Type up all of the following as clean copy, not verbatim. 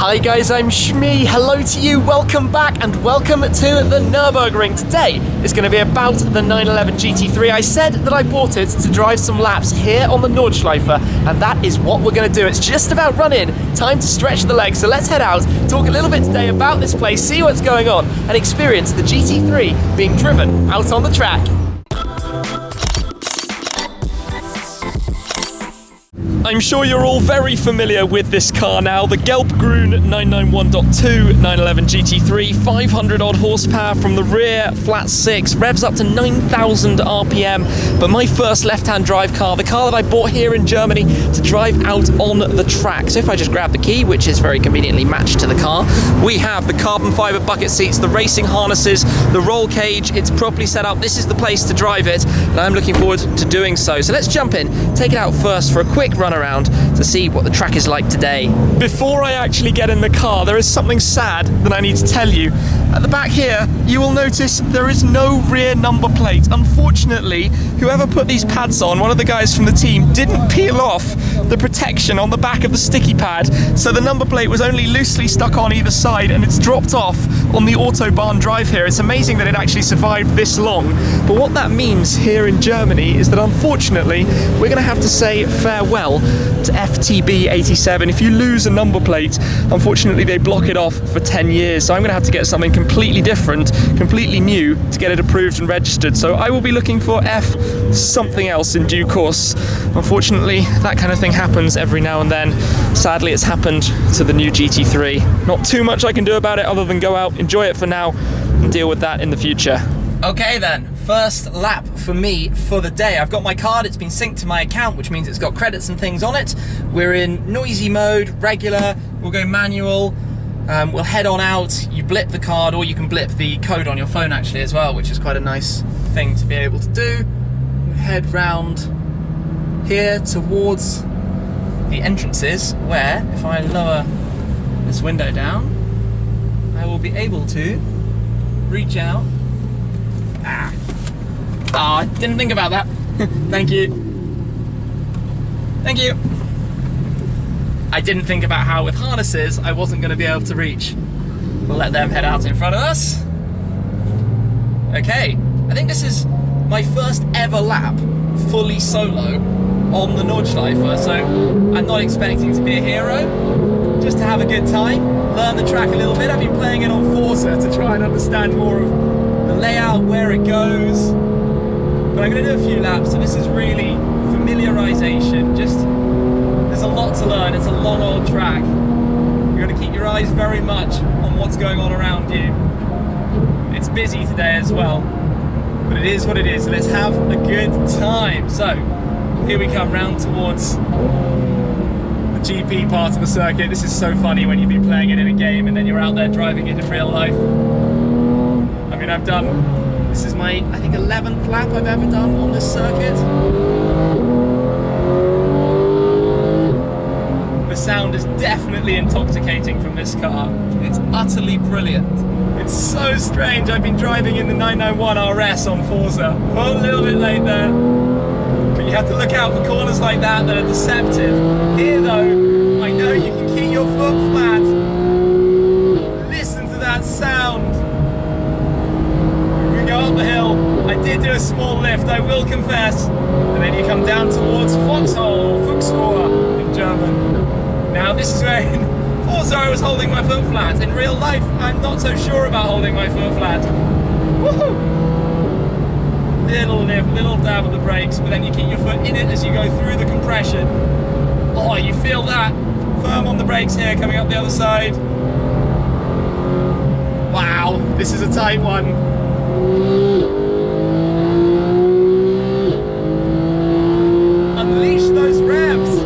Hi guys, I'm Shmi. Hello to you, welcome back and welcome to the Nurburgring. Today is going to be about the 911 GT3. I said that I bought it to drive some laps here on the Nordschleife, and that is what we're going to do. It's just about run in, time to stretch the legs, so let's head out, talk a little bit today about this place, see what's going on, and experience the GT3 being driven out on the track. I'm sure you're all very familiar with this car now, the Grueling 991.2 911 GT3, 500 odd horsepower from the rear, flat six, revs up to 9,000 RPM, but my first left-hand drive car, the car that I bought here in Germany to drive out on the track. So if I just grab the key, which is very conveniently matched to the car, we have the carbon fiber bucket seats, the racing harnesses, the roll cage, it's properly set up. This is the place to drive it, and I'm looking forward to doing so. So let's jump in, take it out first for a quick run around to see what the track is like today. Before I actually get in the car, there is something sad that I need to tell you. At the back here, you will notice there is no rear number plate. Unfortunately, whoever put these pads on, one of the guys from the team, didn't peel off the protection on the back of the sticky pad, so the number plate was only loosely stuck on either side and it's dropped off on the Autobahn drive here. It's amazing that it actually survived this long, but what that means here in Germany is that unfortunately we're going to have to say farewell to FTB 87. If you lose a number plate, unfortunately they block it off for 10 years, so I'm going to have to get something completely different, completely new to get it approved and registered. So I will be looking for F something else in due course. Unfortunately, that kind of thing happens every now and then. Sadly, it's happened to the new GT3. Not too much I can do about it other than go out, enjoy it for now, and deal with that in the future. Okay then, first lap for me for the day. I've got my card, it's been synced to my account, which means it's got credits and things on it. We're in noisy mode, regular, we'll go manual. We'll head on out, you blip the card, or you can blip the code on your phone actually as well, which is quite a nice thing to be able to do. We'll head round here towards the entrances, where if I lower this window down, I will be able to reach out. I didn't think about that. Thank you. Thank you. I didn't think about how with harnesses I wasn't going to be able to reach. We'll let them head out in front of us. Okay, I think this is my first ever lap fully solo on the Nordschleife, so I'm not expecting to be a hero, just to have a good time, learn the track a little bit. I've been playing it on Forza to try and understand more of the layout, where it goes, but I'm going to do a few laps, so this is really familiarization. Just there's a lot to learn. It's a long old track. You're going to keep your eyes very much on what's going on around you. It's busy today as well, but it is what it is. Let's have a good time. So here we come round towards the GP part of the circuit. This is so funny when you've been playing it in a game and then you're out there driving it in real life. I mean, I've done, this is my, I think, 11th lap I've ever done on this circuit. The sound is definitely intoxicating from this car. It's utterly brilliant. It's so strange. I've been driving in the 991 RS on Forza. A little bit late there. But you have to look out for corners like that that are deceptive. Here though, I know you can keep your foot flat. Listen to that sound. Go up the hill. I did do a small lift, I will confess, and then you come down towards Foxhole, Fuchsrohr in German. Now this is where in Forza I was holding my foot flat. In real life, I'm not so sure about holding my foot flat. Woohoo! Little lift, little dab of the brakes, but then you keep your foot in it as you go through the compression. Oh, you feel that? Firm on the brakes here, coming up the other side. Wow, this is a tight one. Unleash those revs,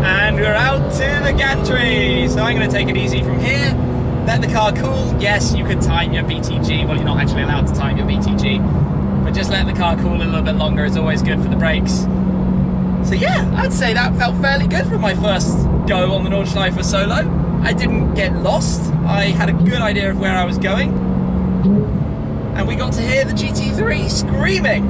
and we're out to the gantry. So I'm going to take it easy from here, let the car cool. Yes, you could time your BTG, well, you're not actually allowed to time your BTG, but just let the car cool a little bit longer is always good for the brakes. So yeah, I'd say that felt fairly good for my first go on the Nordschleife solo. I didn't get lost, I had a good idea of where I was going, and we got to hear the GT3 screaming.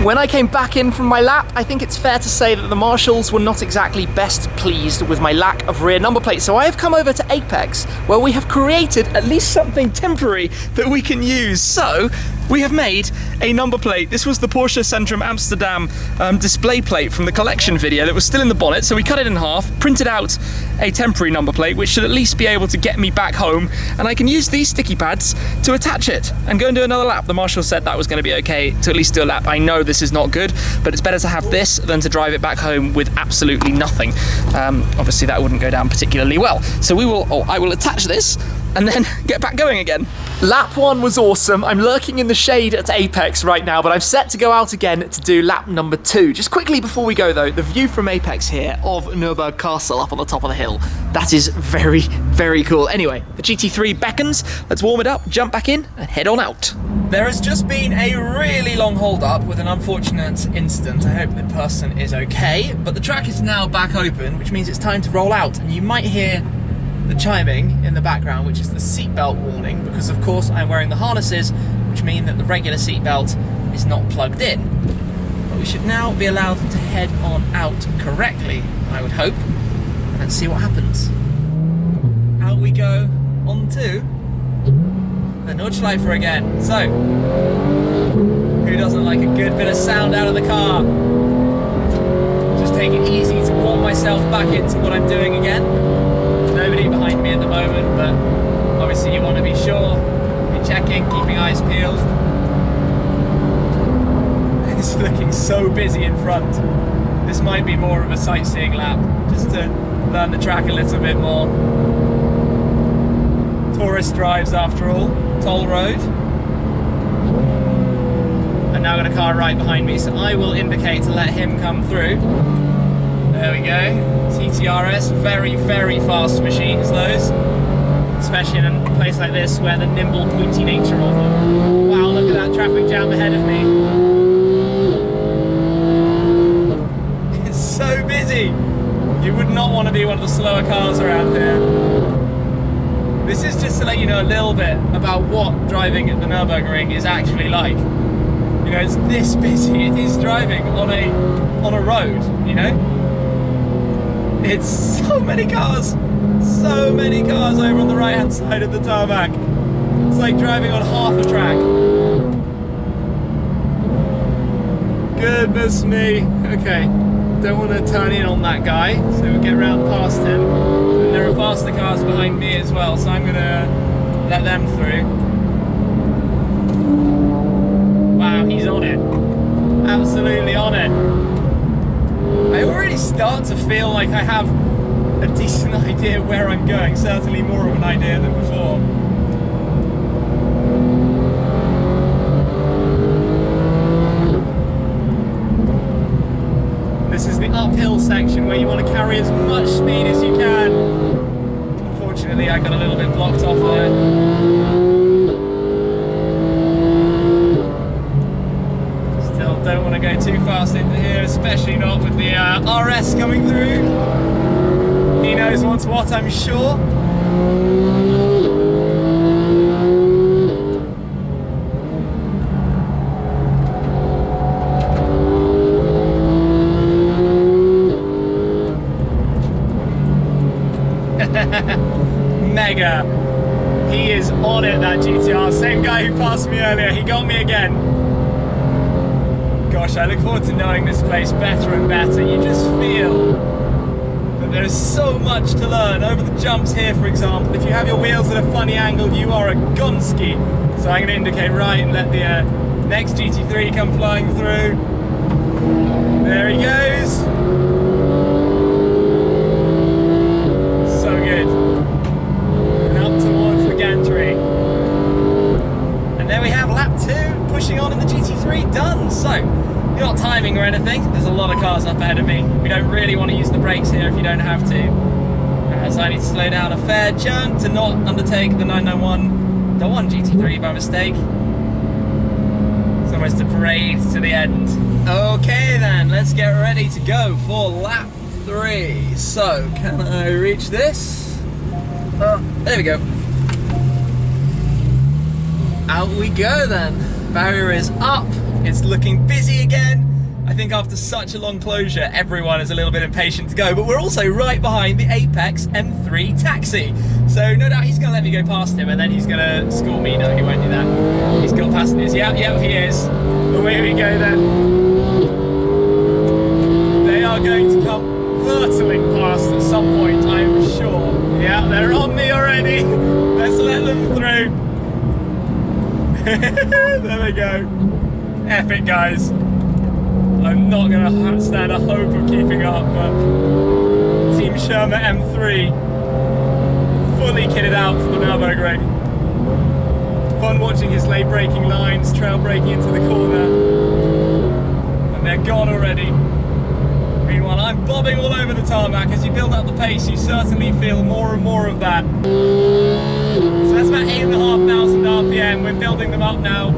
When I came back in from my lap, I think it's fair to say that the marshals were not exactly best pleased with my lack of rear number plates. So I have come over to Apex, where we have created at least something temporary that we can use. So we have made a number plate. This was the Porsche Centrum Amsterdam display plate from the collection video that was still in the bonnet. So we cut it in half, printed out a temporary number plate, which should at least be able to get me back home. And I can use these sticky pads to attach it and go and do another lap. The marshal said that was going to be okay to at least do a lap. I know this is not good, but it's better to have this than to drive it back home with absolutely nothing. Obviously that wouldn't go down particularly well. So I will attach this and then get back going again. Lap 1 was awesome. I'm lurking in the shade at Apex right now, but I'm set to go out again to do lap number 2. Just quickly before we go though, the view from Apex here of Nurburgring Castle up on the top of the hill, that is very, very cool. Anyway, the GT3 beckons. Let's warm it up, jump back in and head on out. There has just been a really long hold up with an unfortunate incident. I hope the person is okay, but the track is now back open, which means it's time to roll out, and you might hear the chiming in the background, which is the seatbelt warning, because of course I'm wearing the harnesses, which mean that the regular seatbelt is not plugged in. But we should now be allowed to head on out correctly, I would hope, and let's see what happens. Out we go onto the Nordschleife again. So, who doesn't like a good bit of sound out of the car? Just take it easy to warm myself back into what I'm doing again. Nobody behind me at the moment, but obviously you want to be sure, be checking, keeping eyes peeled. It's looking so busy in front. This might be more of a sightseeing lap, just to learn the track a little bit more. Tourist drives after all, toll road. And now I've got a car right behind me, so I will indicate to let him come through. There we go. TTRS, very, very fast machines those, especially in a place like this where the nimble, pointy nature of them. Wow, look at that traffic jam ahead of me. It's so busy. You would not want to be one of the slower cars around here. This is just to let you know a little bit about what driving at the Nurburgring is actually like. You know, it's this busy. It is driving on a road, you know? It's so many cars over on the right hand side of the tarmac. It's like driving on half a track. Goodness me. Okay, don't want to turn in on that guy, so we'll get round past him. And there are faster cars behind me as well, so I'm gonna let them through. Wow, he's on it. Absolutely on it. I already start to feel like I have a decent idea where I'm going, certainly more of an idea than before. This is the uphill section where you want to carry as much speed as you can. Unfortunately, I got a little bit blocked off there. Don't want to go too fast into here, especially not with the RS coming through. He knows what's what, I'm sure. Mega. He is on it, that GTR. Same guy who passed me earlier, he got me again. Gosh, I look forward to knowing this place better and better. You just feel that there's so much to learn. Over the jumps here, for example, if you have your wheels at a funny angle, you are a gonski. So I'm going to indicate right and let the next GT3 come flying through. There he goes. So good. And up towards the gantry. And there we have lap 2, pushing on in the GT3, done. So, you're not timing or anything, there's a lot of cars up ahead of me. We don't really want to use the brakes here if you don't have to. So I need to slow down a fair chunk to not undertake the 991.1 GT3 by mistake. It's almost a parade to the end. Okay then, let's get ready to go for lap 3. So, can I reach this? There we go. Out we go then. Barrier is up. It's looking busy again. I think after such a long closure, everyone is a little bit impatient to go, but we're also right behind the Apex M3 taxi. So no doubt he's going to let me go past him, and then he's going to score me. No, he won't do that. He's got passengers. Yeah, he is. Away we go then. They are going to come hurtling past at some point, I'm sure. Yeah, they're on me already. Let's let them through. There they go. Epic, guys. I'm not going to stand a hope of keeping up, but Team Sherma M3 fully kitted out for the Nurburgring. Fun watching his late braking lines, trail braking into the corner, and they're gone already. Meanwhile, I'm bobbing all over the tarmac. As you build up the pace, you certainly feel more and more of that. So that's about 8,500 RPM. We're building them up now.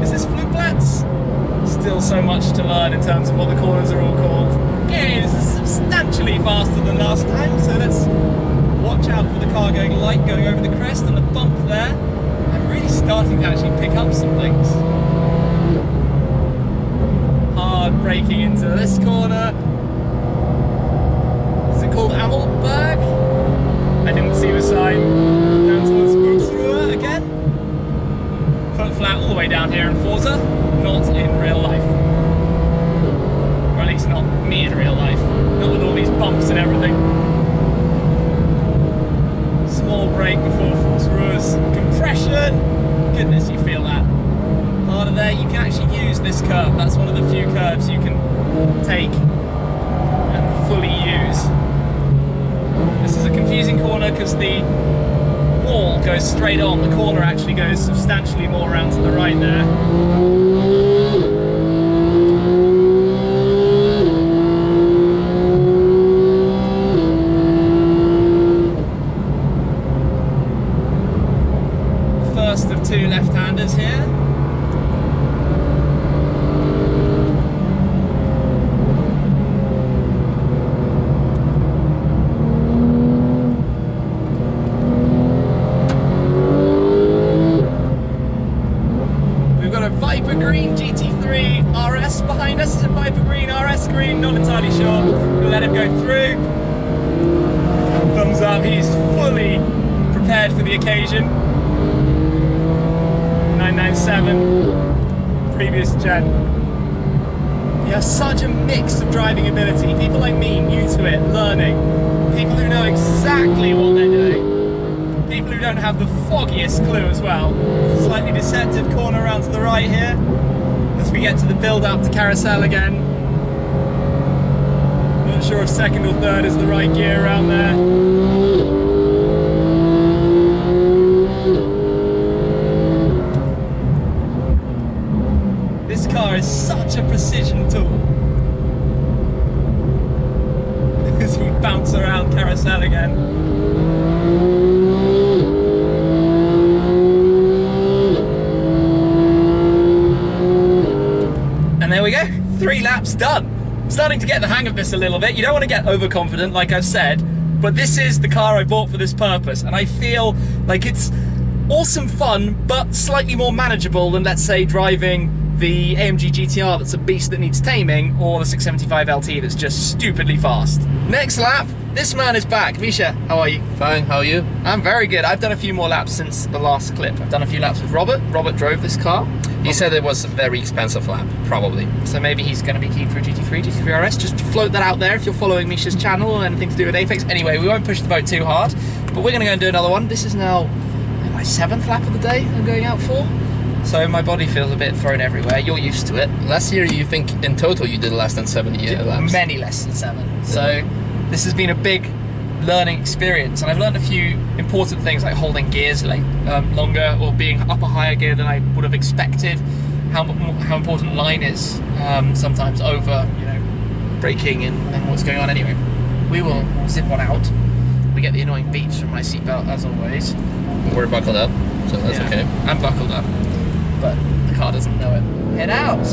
Is this Flugplatz? Still so much to learn in terms of what the corners are all called. Yeah, this is substantially faster than last time, so let's watch out for the car going light, going over the crest and the bump there. I'm really starting to actually pick up some things. Hard braking into this corner. Is it called Amelberg? I didn't see the sign. Down towards Karlsruhe again. Foot flat all the way down here in Forza, not in real life. Or at least not me in real life. Not with all these bumps and everything. Small brake before Karlsruhe's compression. Goodness, you feel that. Harder there, you can actually use this curve. That's one of the few curves you can take and fully use. This is a confusing corner because the wall goes straight on, the corner actually goes substantially more around to the right there. First of two left-handers here. Nurburgring GT3 RS behind us. Is it Viper Green, RS Green? Not entirely sure. We'll let him go through. Thumbs up, he's fully prepared for the occasion. 997, previous gen. You have such a mix of driving ability. People like me, new to it, learning. People who know exactly what they're doing. People who don't have the foggiest clue as well. Slightly deceptive corner around to the right here. As we get to the build up to carousel again. Not sure if second or third is the right gear around there. This car is such a precision tool. As we bounce around carousel again. There we go, 3 laps done. I'm starting to get the hang of this a little bit. You don't want to get overconfident, like I've said, but this is the car I bought for this purpose, and I feel like it's awesome fun, but slightly more manageable than, let's say, driving the AMG GTR that's a beast that needs taming, or the 675 LT that's just stupidly fast. Next lap, this man is back. Misha, how are you? Fine, how are you? I'm very good. I've done a few more laps since the last clip. I've done a few laps with Robert. Robert drove this car. He said it was a very expensive lap, probably. So maybe he's going to be keen for a GT3, GT3 RS. Just to float that out there if you're following Misha's channel and anything to do with Apex. Anyway, we won't push the boat too hard, but we're going to go and do another one. This is now my 7th lap of the day I'm going out for. So my body feels a bit thrown everywhere. You're used to it. Last year, you think in total you did less than 70 laps? Many less than 7. So this has been a big learning experience, and I've learned a few important things like holding gears longer, or being up a higher gear than I would have expected. How important line is sometimes over, you know, braking and what's going on. Anyway, we will zip one out. We get the annoying beeps from my seatbelt as always. We're buckled up, so that's okay. I'm buckled up, but the car doesn't know it. Head out!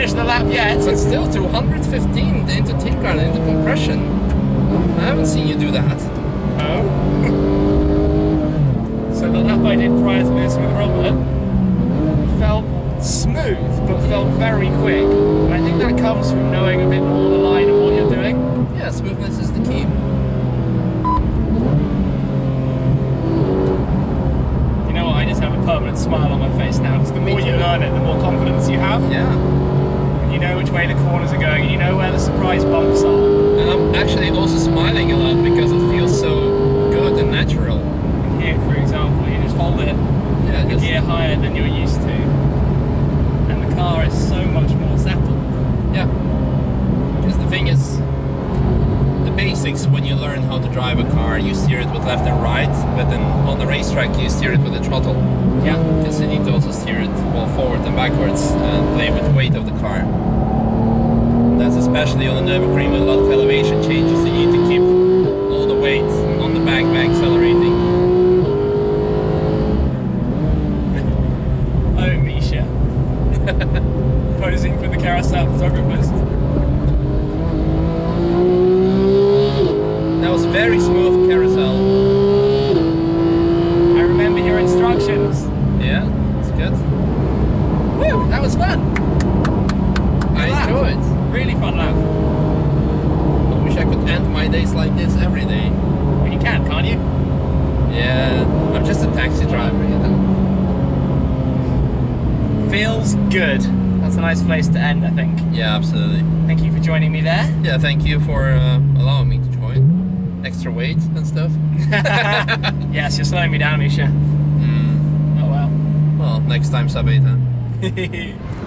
finished the lap yet. But still, 215 into T-Crown, into compression. I haven't seen you do that. Oh. So the lap I did prior to this with Robert felt smooth, but felt very quick. And I think that comes from knowing a bit more the line of what you're doing. Yeah, smoothness is the key. You know what, I just have a permanent smile on my face now, because the more you learn it, the more confidence you have. Yeah. And you know which way the corners are going, and you know where the surprise bumps are. And I'm actually also smiling a lot because it feels so good and natural. Here, for example, you just hold it a gear higher than you're used to, and the car is so much more settled. Yeah. Because the thing is, the basics, when you learn how to drive a car, you steer it with left and right, but then on the racetrack you steer it with the throttle. Yeah. Because you need to also steer it well forward and backwards and play with the weight of the car. That's especially on the Nurburgring with a lot of elevation changes. You need to keep all the weight on the back by accelerating. Oh, Misha. Posing for the carousel photographers. That was very smooth carousel. I remember your instructions. Yeah, it's good. Woo, that was fun. I enjoy it. Really fun lap. I wish I could end my days like this every day. Well, you can, can't you? Yeah, I'm just a taxi driver, you know. Feels good. That's a nice place to end, I think. Yeah, absolutely. Thank you for joining me there. Yeah, thank you for allowing me to join. Extra weight and stuff. Yes, you're slowing me down, Misha. Oh well. Well, next time sub 8, huh?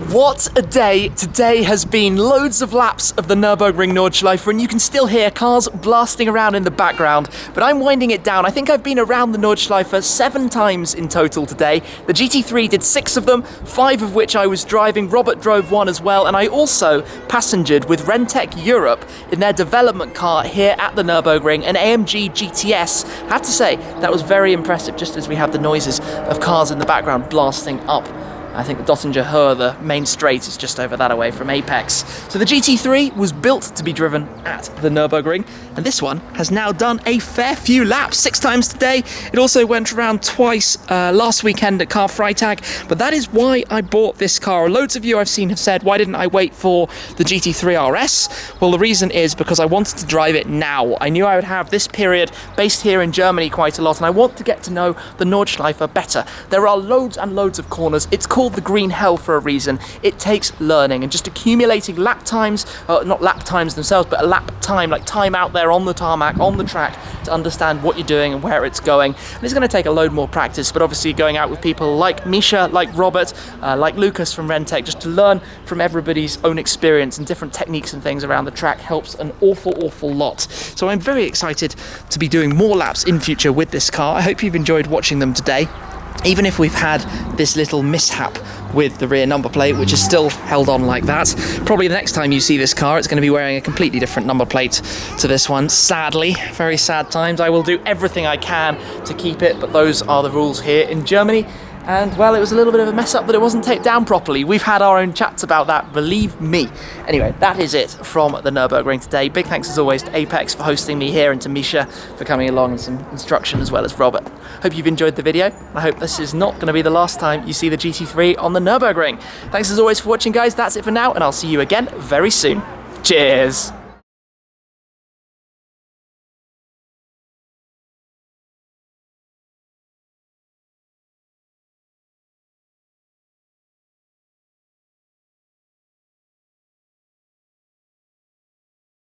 What a day today has been. Loads of laps of the Nurburgring Nordschleife, and you can still hear cars blasting around in the background, but I'm winding it down. I think I've been around the Nordschleife 7 times in total today. The GT3 did 6 of them, 5 of which I was driving. Robert drove 1 as well, and I also passengered with Rentec Europe in their development car here at the Nurburgring, an AMG GTS. I have to say, that was very impressive, just as we have the noises of cars in the background blasting up. I think the Dottinger Höhe, the main straight, is just over that away from Apex. So the GT3 was built to be driven at the Nürburgring, and this one has now done a fair few laps, 6 times today. It also went around twice last weekend at Car Freitag, but that is why I bought this car. Loads of you I've seen have said, why didn't I wait for the GT3 RS? Well, the reason is because I wanted to drive it now. I knew I would have this period based here in Germany quite a lot, and I want to get to know the Nordschleife better. There are loads and loads of corners. It's called the green hell for a reason. It takes learning and just accumulating lap times, not lap times themselves, but a lap time, like time out there on the tarmac, on the track, to understand what you're doing and where it's going. And it's going to take a load more practice, but obviously going out with people like Misha, like Robert, like Lucas from Rentec, just to learn from everybody's own experience and different techniques and things around the track helps an awful lot. So I'm very excited to be doing more laps in future with this car. I hope you've enjoyed watching them today. Even if we've had this little mishap with the rear number plate, which is still held on like that, probably the next time you see this car, it's going to be wearing a completely different number plate to this one. Sadly, very sad times. I will do everything I can to keep it, but those are the rules here in Germany. And, well, it was a little bit of a mess up that it wasn't taped down properly. We've had our own chats about that, believe me. Anyway, that is it from the Nürburgring today. Big thanks, as always, to Apex for hosting me here and to Misha for coming along and some instruction, as well as Robert. Hope you've enjoyed the video. I hope this is not going to be the last time you see the GT3 on the Nürburgring. Thanks, as always, for watching, guys. That's it for now, and I'll see you again very soon. Cheers!